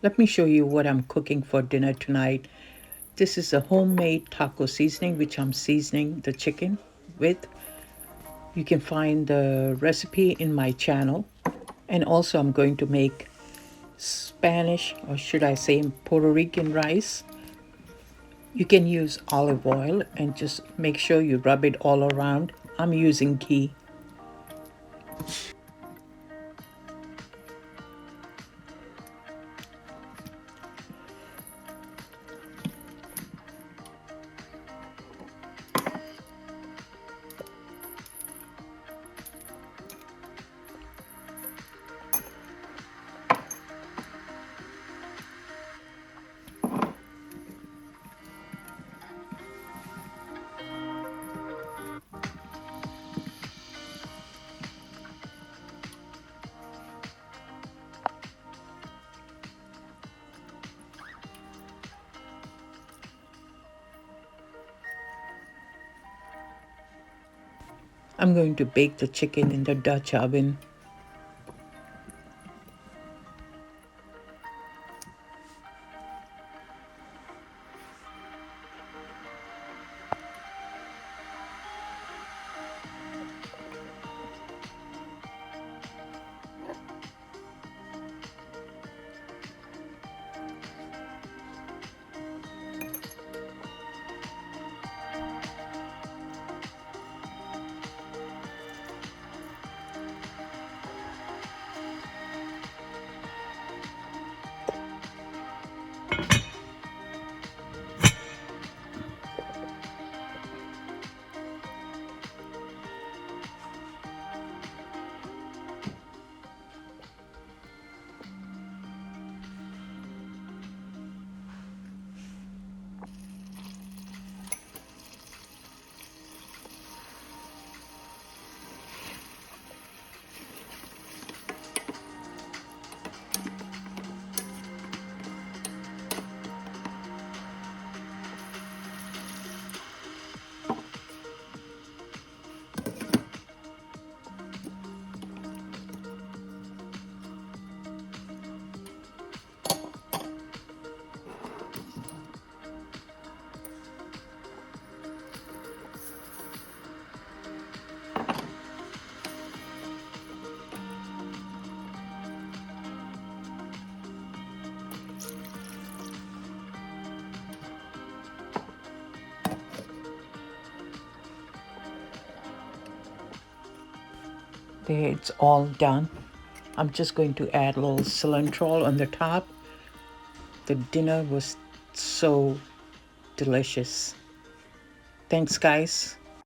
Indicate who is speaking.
Speaker 1: Let me show you what I'm cooking for dinner tonight. This is a homemade taco seasoning, which I'm seasoning the chicken with. You can find the recipe in my channel. And also, I'm going to make Spanish, or should I say Puerto Rican rice. You can use olive oil and just make sure you rub it all around. I'm using ghee. I'm going to bake the chicken in the Dutch oven. There, it's all done. I'm just going to add a little cilantro on the top. The dinner was so delicious. Thanks, guys.